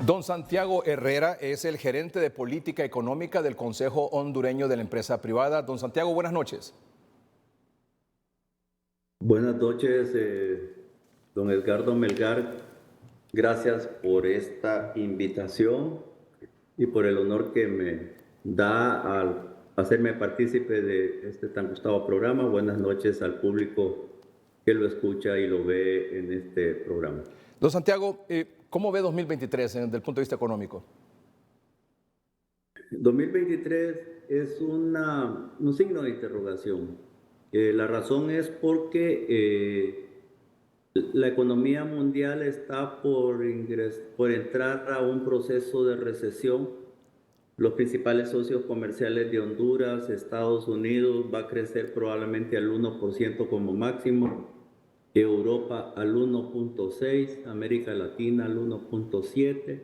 Don Santiago Herrera es el gerente de política económica del Consejo Hondureño de la Empresa Privada. Don Santiago, buenas noches. Buenas noches, don Edgardo Melgar. Gracias por esta invitación y por el honor que me da al hacerme partícipe de este tan gustado programa. Buenas noches al público que lo escucha y lo ve en este programa. Don Santiago, ¿cómo ve 2023 desde el punto de vista económico? 2023 es un signo de interrogación. La razón es porque la economía mundial está por entrar a un proceso de recesión. Los principales socios comerciales de Honduras, Estados Unidos, va a crecer probablemente al 1% como máximo, Europa al 1.6%, América Latina al 1.7%,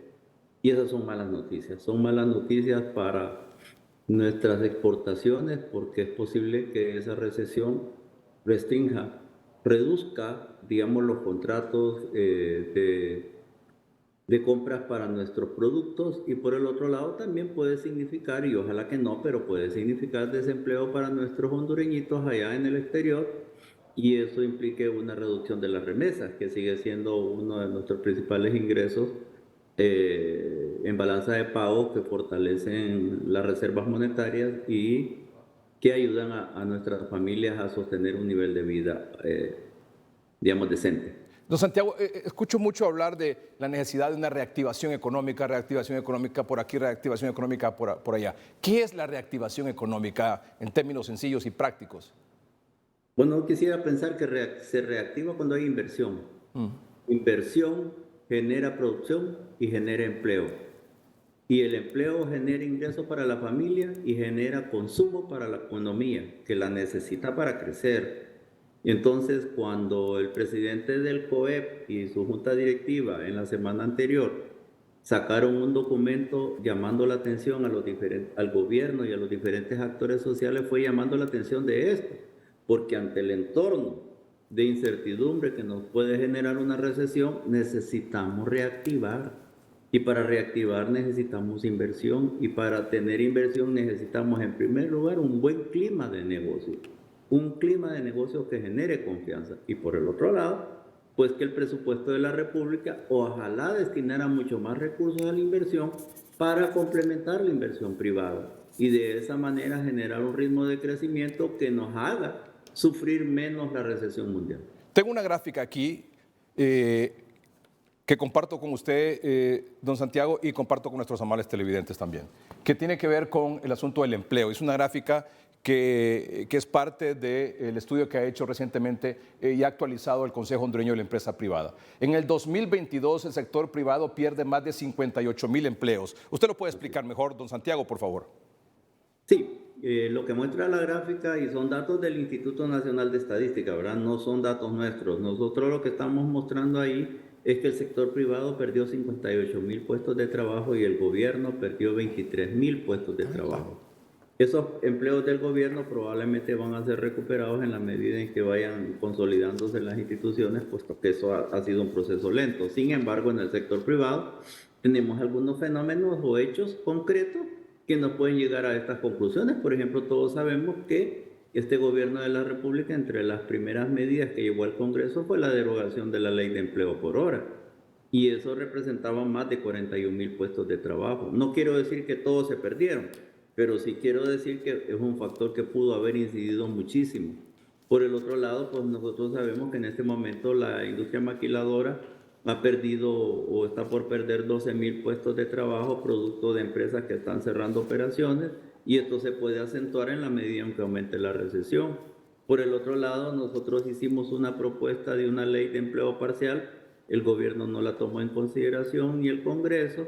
y esas son malas noticias. Son malas noticias para nuestras exportaciones porque es posible que esa recesión reduzca, digamos, los contratos de compras para nuestros productos, y por el otro lado también puede significar, y ojalá que no, pero puede significar desempleo para nuestros hondureñitos allá en el exterior, y eso implique una reducción de las remesas, que sigue siendo uno de nuestros principales ingresos en balanza de pago, que fortalecen las reservas monetarias y que ayudan a nuestras familias a sostener un nivel de vida, digamos, decente. Don Santiago, escucho mucho hablar de la necesidad de una reactivación económica por aquí, reactivación económica por allá. ¿Qué es la reactivación económica en términos sencillos y prácticos? Bueno, quisiera pensar que se reactiva cuando hay inversión. Inversión genera producción y genera empleo. Y el empleo genera ingresos para la familia y genera consumo para la economía, que la necesita para crecer. Y entonces, cuando el presidente del COEP y su junta directiva en la semana anterior sacaron un documento llamando la atención al gobierno y a los diferentes actores sociales, fue llamando la atención de esto, porque ante el entorno de incertidumbre que nos puede generar una recesión, necesitamos reactivar. Y para reactivar necesitamos inversión, y para tener inversión necesitamos, en primer lugar, un buen clima de negocio. Un clima de negocio que genere confianza. Y por el otro lado, pues que el presupuesto de la República ojalá destinara mucho más recursos a la inversión para complementar la inversión privada. Y de esa manera generar un ritmo de crecimiento que nos haga sufrir menos la recesión mundial. Tengo una gráfica aquí que comparto con usted, don Santiago, y comparto con nuestros amables televidentes también, que tiene que ver con el asunto del empleo. Es una gráfica que es parte del estudio que ha hecho recientemente y ha actualizado el Consejo Hondureño de la Empresa Privada. En el 2022 el sector privado pierde más de 58,000 empleos. ¿Usted lo puede explicar mejor, don Santiago, por favor? Sí, lo que muestra la gráfica, y son datos del Instituto Nacional de Estadística, ¿verdad? No son datos nuestros. Nosotros lo que estamos mostrando ahí es que el sector privado perdió 58,000 puestos de trabajo y el gobierno perdió 23,000 puestos de trabajo. Esos empleos del gobierno probablemente van a ser recuperados en la medida en que vayan consolidándose las instituciones, puesto que eso ha sido un proceso lento. Sin embargo, en el sector privado tenemos algunos fenómenos o hechos concretos que nos pueden llegar a estas conclusiones. Por ejemplo, todos sabemos que este gobierno de la República, entre las primeras medidas que llevó al Congreso, fue la derogación de la ley de empleo por hora. Y eso representaba más de 41,000 puestos de trabajo. No quiero decir que todos se perdieron, pero sí quiero decir que es un factor que pudo haber incidido muchísimo. Por el otro lado, pues nosotros sabemos que en este momento la industria maquiladora ha perdido o está por perder 12,000 puestos de trabajo producto de empresas que están cerrando operaciones, y esto se puede acentuar en la medida en que aumente la recesión. Por el otro lado, nosotros hicimos una propuesta de una ley de empleo parcial, el gobierno no la tomó en consideración ni el Congreso,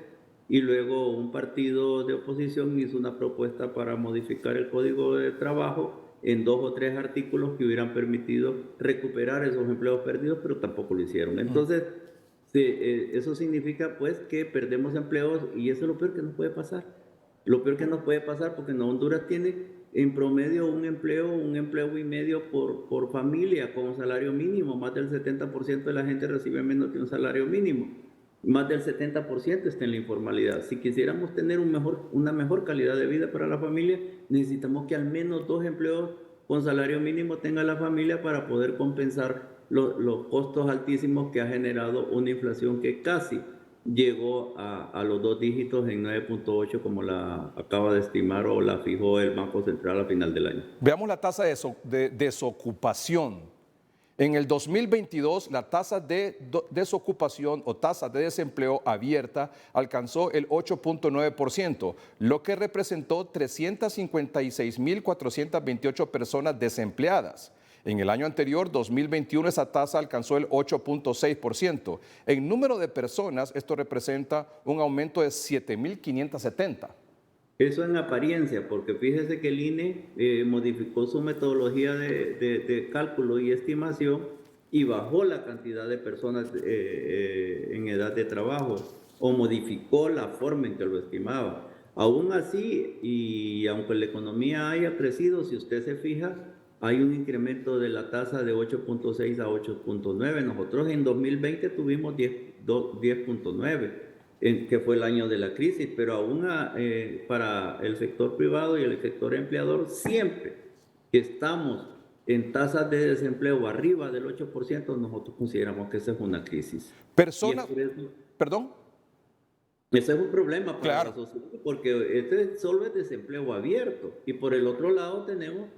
y luego un partido de oposición hizo una propuesta para modificar el Código de Trabajo en 2 o 3 artículos que hubieran permitido recuperar esos empleos perdidos, pero tampoco lo hicieron. Entonces, eso significa pues que perdemos empleos, y eso es lo peor que nos puede pasar. Lo peor que nos puede pasar, porque Honduras tiene en promedio un empleo y medio por familia con salario mínimo. Más del 70% de la gente recibe menos que un salario mínimo. más del 70% está en la informalidad. Si quisiéramos tener una mejor calidad de vida para la familia, necesitamos que al menos 2 empleos con salario mínimo tenga la familia para poder compensar los costos altísimos que ha generado una inflación que casi llegó a los 2 dígitos en 9.8 como la acaba de estimar o la fijó el Banco Central a final del año. Veamos la tasa de desocupación. En el 2022, la tasa de desocupación o tasa de desempleo abierta alcanzó el 8.9%, lo que representó 356.428 personas desempleadas. En el año anterior, 2021, esa tasa alcanzó el 8.6%. En número de personas, esto representa un aumento de 7.570. Eso en apariencia, porque fíjese que el INE modificó su metodología de cálculo y estimación y bajó la cantidad de personas en edad de trabajo o modificó la forma en que lo estimaba. Aún así, y aunque la economía haya crecido, si usted se fija, hay un incremento de la tasa de 8.6 a 8.9. Nosotros en 2020 tuvimos 10.9. Que fue el año de la crisis, pero aún para el sector privado y el sector empleador, siempre que estamos en tasas de desempleo arriba del 8%, nosotros consideramos que esa es una crisis. Personas, perdón. Ese es un problema para la Claro. sociedad, porque este solo es desempleo abierto, y por el otro lado tenemos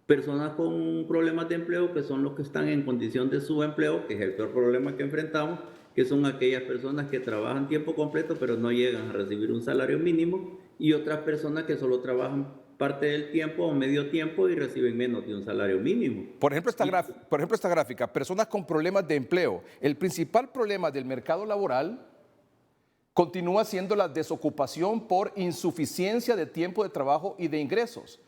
personas con problemas de empleo que son los que están en condición de subempleo, que es el peor problema que enfrentamos, que son aquellas personas que trabajan tiempo completo pero no llegan a recibir un salario mínimo, y otras personas que solo trabajan parte del tiempo o medio tiempo y reciben menos de un salario mínimo. Por ejemplo, esta gráfica, personas con problemas de empleo. El principal problema del mercado laboral continúa siendo la desocupación por insuficiencia de tiempo de trabajo y de ingresos.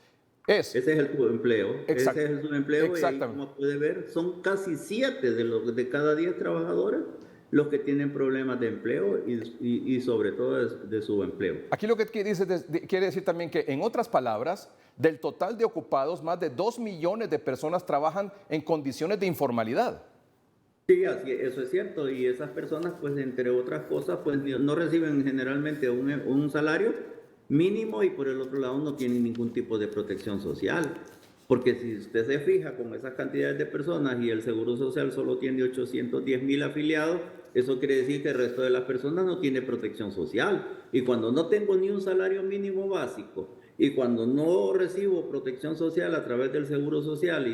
Ese es el subempleo. Exacto, Ese es el subempleo, y ahí, exactamente. como puede ver, son casi 7 de cada 10 trabajadores los que tienen problemas de empleo y sobre todo de subempleo. Aquí lo que quiere decir también que, en otras palabras, del total de ocupados, más de 2 millones de personas trabajan en condiciones de informalidad. Sí, eso es cierto, y esas personas, pues entre otras cosas, pues no reciben generalmente un salario mínimo, y por el otro lado no tienen ningún tipo de protección social, porque si usted se fija con esas cantidades de personas y el Seguro Social solo tiene 810,000 afiliados, eso quiere decir que el resto de las personas no tiene protección social, y cuando no tengo ni un salario mínimo básico y cuando no recibo protección social a través del Seguro Social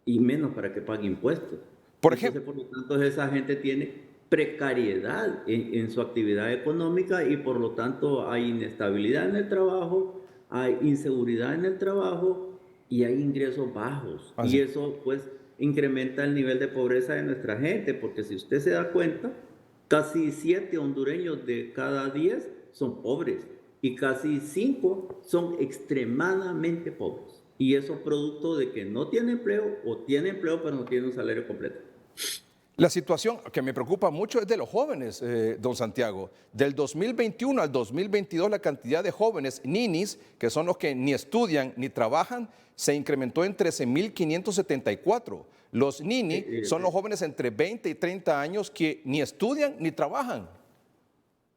y menos para que pague impuestos. Por Entonces, ejemplo, por lo tanto, esa gente tiene precariedad en su actividad económica, y por lo tanto hay inestabilidad en el trabajo, hay inseguridad en el trabajo y hay ingresos bajos. Y eso pues incrementa el nivel de pobreza de nuestra gente, porque si usted se da cuenta, casi 7 hondureños de cada 10 son pobres y casi 5 son extremadamente pobres. Y eso producto de que no tiene empleo o tiene empleo pero no tiene un salario completo. la situación que me preocupa mucho es de los jóvenes, don Santiago. Del 2021 al 2022, la cantidad de jóvenes ninis, que son los que ni estudian ni trabajan, se incrementó en 13.574. Los nini son los jóvenes entre 20 y 30 años que ni estudian ni trabajan.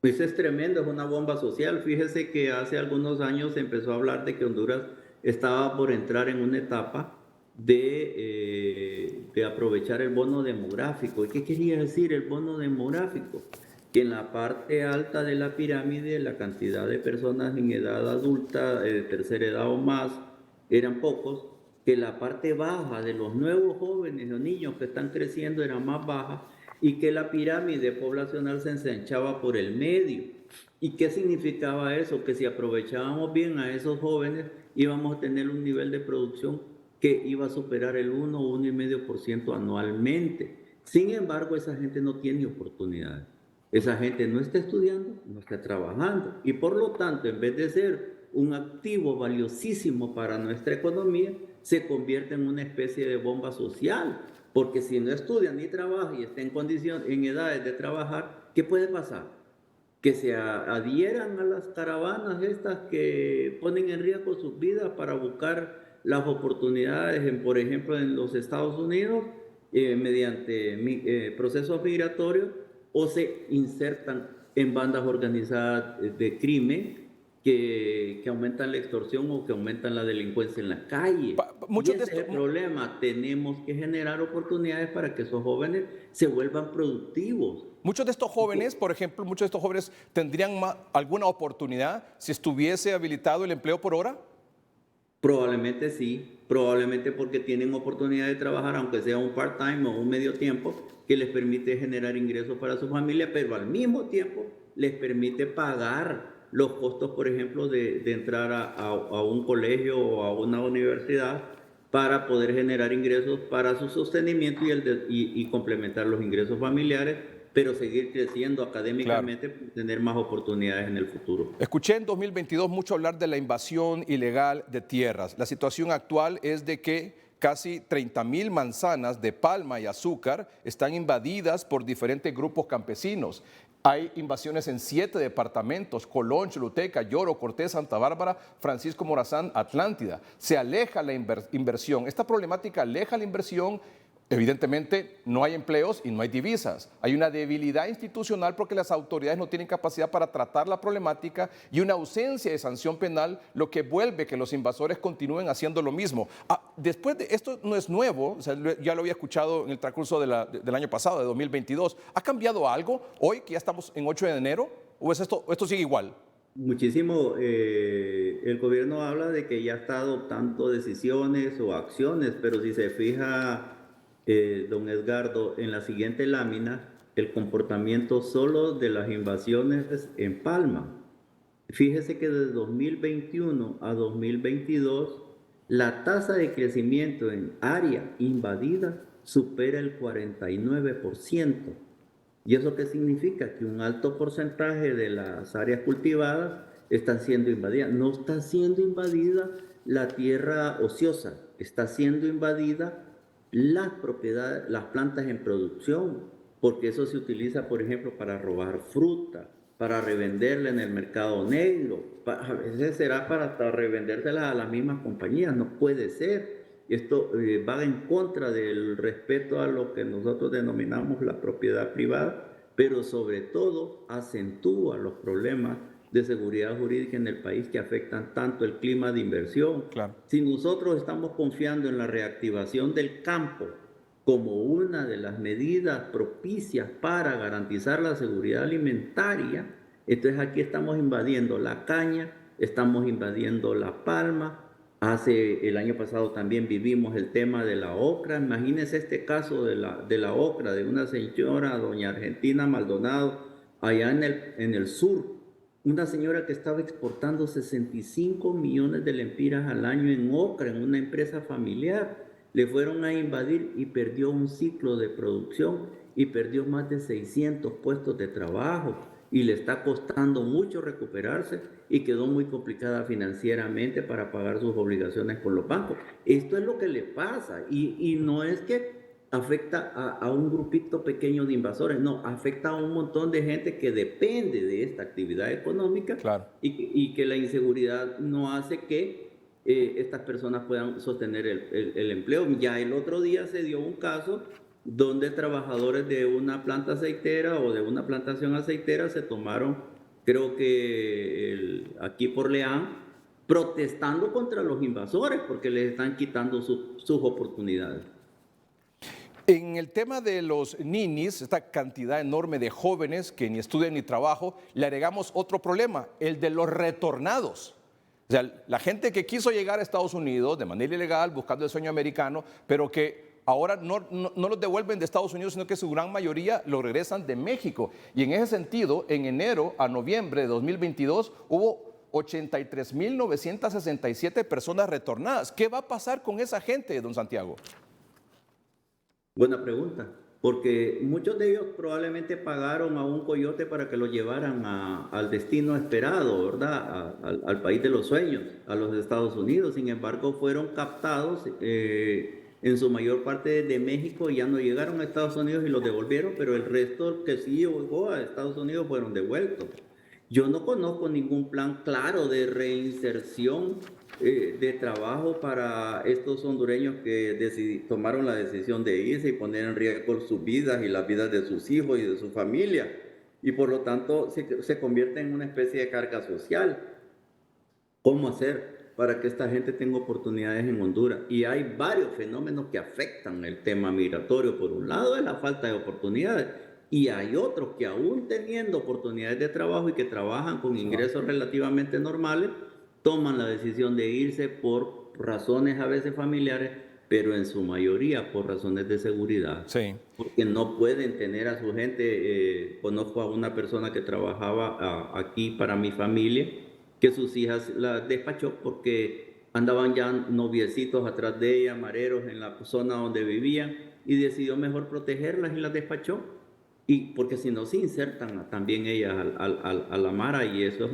Pues es tremendo, es una bomba social. Fíjese que hace algunos años se empezó a hablar de que Honduras estaba por entrar en una etapa de aprovechar el bono demográfico. ¿Y qué quería decir el bono demográfico? Que en la parte alta de la pirámide la cantidad de personas en edad adulta, de tercera edad o más, eran pocos, que la parte baja de los nuevos jóvenes o niños que están creciendo era más baja, y que la pirámide poblacional se ensanchaba por el medio. ¿Y qué significaba eso? Que si aprovechábamos bien a esos jóvenes, íbamos a tener un nivel de producción que iba a superar el 1 o 1,5% anualmente. Sin embargo, esa gente no tiene oportunidades. Esa gente no está estudiando, no está trabajando, y por lo tanto, en vez de ser un activo valiosísimo para nuestra economía, se convierte en una especie de bomba social, porque si no estudia ni trabaja y está en edades de trabajar, ¿qué puede pasar? Que se adhieran a las caravanas estas que ponen en riesgo sus vidas para buscar las oportunidades, por ejemplo, en los Estados Unidos, mediante procesos migratorios, o se insertan en bandas organizadas de crimen que aumentan la extorsión o que aumentan la delincuencia en la calle. Y Muchos de ese es estos, el problema. Tenemos que generar oportunidades para que esos jóvenes se vuelvan productivos. muchos de estos jóvenes, por ejemplo, muchos de estos jóvenes tendrían alguna oportunidad si estuviese habilitado el empleo por hora. Probablemente sí, probablemente porque tienen oportunidad de trabajar, aunque sea un part-time o un medio tiempo, que les permite generar ingresos para su familia, pero al mismo tiempo les permite pagar los costos, por ejemplo, de entrar a un colegio o a una universidad para poder generar ingresos para su sostenimiento y complementar los ingresos familiares, pero seguir creciendo Claro. académicamente, tener más oportunidades en el futuro. Escuché en 2022 mucho hablar de la invasión ilegal de tierras. La situación actual es de que casi 30.000 manzanas de palma y azúcar están invadidas por diferentes grupos campesinos. Hay invasiones en 7 departamentos: Colón, Choluteca, Lloro, Cortés, Santa Bárbara, Francisco Morazán, Atlántida. Se aleja la inversión. Esta problemática aleja la inversión. Evidentemente, no hay empleos y no hay divisas. Hay una debilidad institucional porque las autoridades no tienen capacidad para tratar la problemática y una ausencia de sanción penal, lo que vuelve que los invasores continúen haciendo lo mismo. Después de esto no es nuevo, o sea, ya lo había escuchado en el transcurso del año pasado, de 2022. ¿Ha cambiado algo hoy que ya estamos en 8 de enero? ¿O es esto sigue igual? Muchísimo. El gobierno habla de que ya está adoptando decisiones o acciones, pero si se fija, don Edgardo, en la siguiente lámina, el comportamiento solo de las invasiones en Palma. Fíjese que de 2021 a 2022, la tasa de crecimiento en área invadida supera el 49%. ¿Y eso qué significa? Que un alto porcentaje de las áreas cultivadas están siendo invadidas. No está siendo invadida la tierra ociosa, está siendo invadida las propiedades, las plantas en producción, porque eso se utiliza, por ejemplo, para robar fruta, para revenderla en el mercado negro, a veces será para hasta revendérsela a las mismas compañías. No puede ser. Esto va en contra del respeto a lo que nosotros denominamos la propiedad privada, pero sobre todo acentúa los problemas de seguridad jurídica en el país que afectan tanto el clima de inversión. Claro. Si nosotros estamos confiando en la reactivación del campo como una de las medidas propicias para garantizar la seguridad alimentaria, entonces aquí estamos invadiendo la caña, estamos invadiendo la palma. El año pasado también vivimos el tema de la ocra. Imagínense este caso de la ocra, de una señora, doña Argentina Maldonado, allá en el sur. Una señora que estaba exportando 65 millones de lempiras al año en ocra, en una empresa familiar. Le fueron a invadir y perdió un ciclo de producción y perdió más de 600 puestos de trabajo y le está costando mucho recuperarse y quedó muy complicada financieramente para pagar sus obligaciones con los bancos. Esto es lo que le pasa y no es que afecta a un grupito pequeño de invasores, no, afecta a un montón de gente que depende de esta actividad económica. Claro. Y que la inseguridad no hace que estas personas puedan sostener el empleo. Ya el otro día se dio un caso donde trabajadores de una planta aceitera o de una plantación aceitera se tomaron, creo que aquí por Leán, protestando contra los invasores porque les están quitando sus oportunidades. En el tema de los ninis, esta cantidad enorme de jóvenes que ni estudian ni trabajan, le agregamos otro problema, el de los retornados. O sea, la gente que quiso llegar a Estados Unidos de manera ilegal, buscando el sueño americano, pero que ahora no los devuelven de Estados Unidos, sino que su gran mayoría lo regresan de México. Y en ese sentido, en enero a noviembre de 2022 hubo 83.967 personas retornadas. ¿Qué va a pasar con esa gente, don Santiago? Buena pregunta, porque muchos de ellos probablemente pagaron a un coyote para que lo llevaran al destino esperado, ¿verdad? Al país de los sueños, a los Estados Unidos. Sin embargo, fueron captados en su mayor parte de México y ya no llegaron a Estados Unidos y los devolvieron, pero el resto que sí llegó a Estados Unidos fueron devueltos. Yo no conozco ningún plan claro de reinserción de trabajo para estos hondureños que tomaron la decisión de irse y poner en riesgo sus vidas y las vidas de sus hijos y de su familia. Y por lo tanto se convierte en una especie de carga social. ¿Cómo hacer para que esta gente tenga oportunidades en Honduras? Y hay varios fenómenos que afectan el tema migratorio. Por un lado es la falta de oportunidades y hay otros que aún teniendo oportunidades de trabajo y que trabajan con ingresos relativamente normales, toman la decisión de irse por razones a veces familiares, pero en su mayoría por razones de seguridad. Sí. Porque no pueden tener a su gente. Conozco a una persona que trabajaba aquí para mi familia, que sus hijas la despachó porque andaban ya noviecitos atrás de ella, mareros en la zona donde vivían, y decidió mejor protegerlas y las despachó. Y porque si no se insertan también ellas a la mara, y eso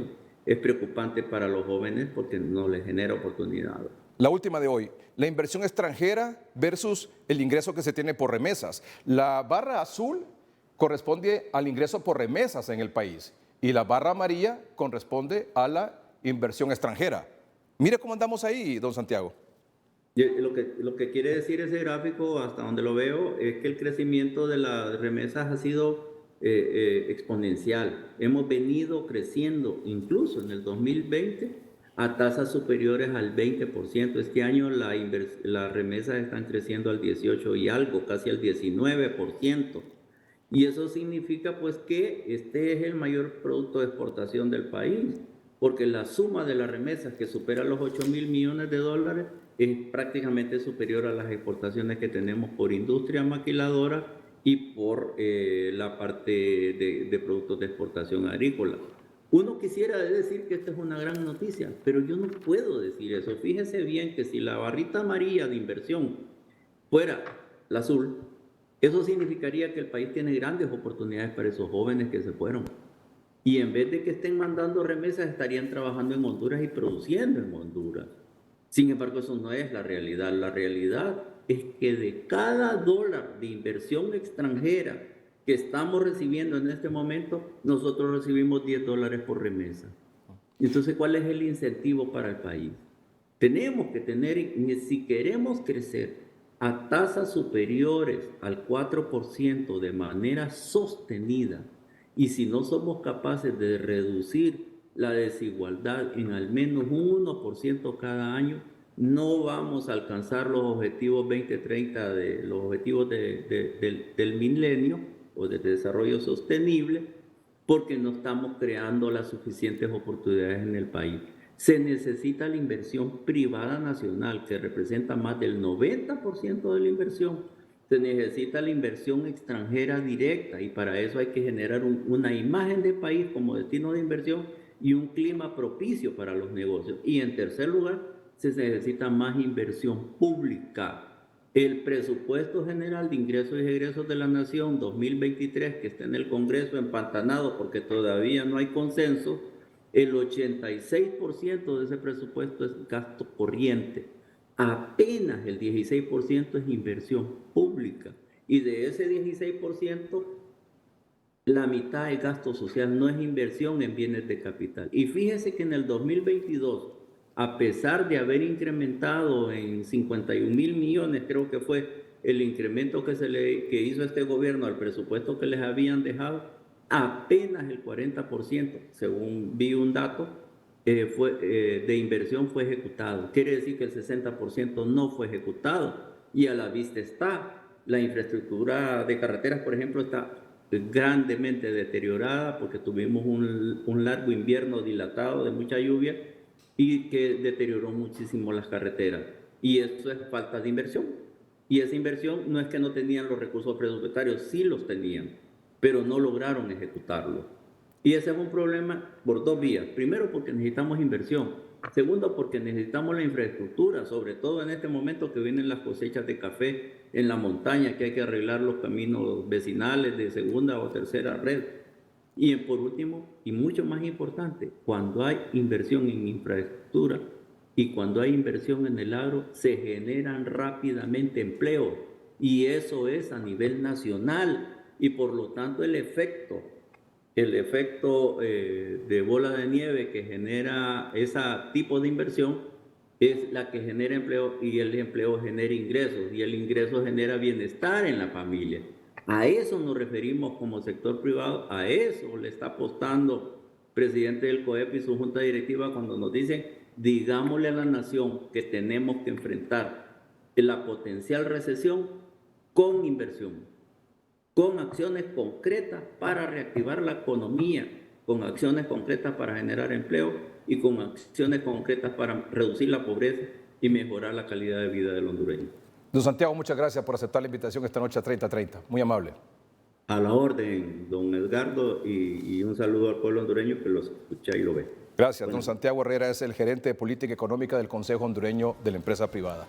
es preocupante para los jóvenes porque no les genera oportunidades. La última de hoy, la inversión extranjera versus el ingreso que se tiene por remesas. La barra azul corresponde al ingreso por remesas en el país y la barra amarilla corresponde a la inversión extranjera. Mire cómo andamos ahí, don Santiago. Lo que quiere decir ese gráfico, hasta donde lo veo, es que el crecimiento de las remesas ha sido exponencial. Hemos venido creciendo, incluso en el 2020, a tasas superiores al 20%. Este año las remesas están creciendo al 18 y algo, casi al 19%. Y eso significa pues que este es el mayor producto de exportación del país, porque la suma de las remesas que supera los 8.000 millones de dólares es prácticamente superior a las exportaciones que tenemos por industria maquiladora y por la parte de productos de exportación agrícola. Uno quisiera decir que esta es una gran noticia, pero yo no puedo decir eso. Fíjese bien que si la barrita amarilla de inversión fuera la azul, eso significaría que el país tiene grandes oportunidades para esos jóvenes que se fueron. Y en vez de que estén mandando remesas, estarían trabajando en Honduras y produciendo en Honduras. Sin embargo, eso no es la realidad. La realidad es que de cada dólar de inversión extranjera que estamos recibiendo en este momento, nosotros recibimos 10 dólares por remesa. Entonces, ¿cuál es el incentivo para el país? Tenemos que tener, si queremos crecer a tasas superiores al 4% de manera sostenida, y si no somos capaces de reducir la desigualdad en al menos un 1% cada año, no vamos a alcanzar los objetivos 2030, los objetivos del milenio o del desarrollo sostenible, porque no estamos creando las suficientes oportunidades en el país. Se necesita la inversión privada nacional, que representa más del 90% de la inversión. Se necesita la inversión extranjera directa, y para eso hay que generar una imagen de país como destino de inversión y un clima propicio para los negocios. Y en tercer lugar, se necesita más inversión pública. El presupuesto general de ingresos y egresos de la Nación 2023, que está en el Congreso empantanado porque todavía no hay consenso, el 86% de ese presupuesto es gasto corriente. Apenas el 16% es inversión pública. Y de ese 16%, la mitad es gasto social, no es inversión en bienes de capital. Y fíjese que en el 2022, a pesar de haber incrementado en 51.000 millones, creo que fue el incremento que hizo este gobierno al presupuesto que les habían dejado, apenas el 40%, según vi un dato, de inversión fue ejecutado. Quiere decir que el 60% no fue ejecutado. Y a la vista está, la infraestructura de carreteras, por ejemplo, está grandemente deteriorada porque tuvimos un largo invierno dilatado de mucha lluvia y que deterioró muchísimo las carreteras. Y eso es falta de inversión. Y esa inversión no es que no tenían los recursos presupuestarios, sí los tenían, pero no lograron ejecutarlo. Y ese es un problema por dos vías. Primero, porque necesitamos inversión. Segundo, porque necesitamos la infraestructura, sobre todo en este momento que vienen las cosechas de café en la montaña, que hay que arreglar los caminos vecinales de segunda o tercera red. Y por último, y mucho más importante, cuando hay inversión en infraestructura y cuando hay inversión en el agro, se generan rápidamente empleos. Y eso es a nivel nacional. Y por lo tanto el efecto de bola de nieve que genera ese tipo de inversión es la que genera empleo y el empleo genera ingresos y el ingreso genera bienestar en la familia. A eso nos referimos como sector privado, a eso le está apostando el presidente del COEP y su junta directiva cuando nos dicen, digámosle a la nación que tenemos que enfrentar la potencial recesión con inversión, con acciones concretas para reactivar la economía, con acciones concretas para generar empleo y con acciones concretas para reducir la pobreza y mejorar la calidad de vida del hondureño. Don Santiago, muchas gracias por aceptar la invitación esta noche a 30:30. Muy amable. A la orden, don Edgardo, y un saludo al pueblo hondureño que lo escucha y lo ve. Gracias. Bueno. Don Santiago Herrera es el gerente de política económica del Consejo Hondureño de la Empresa Privada.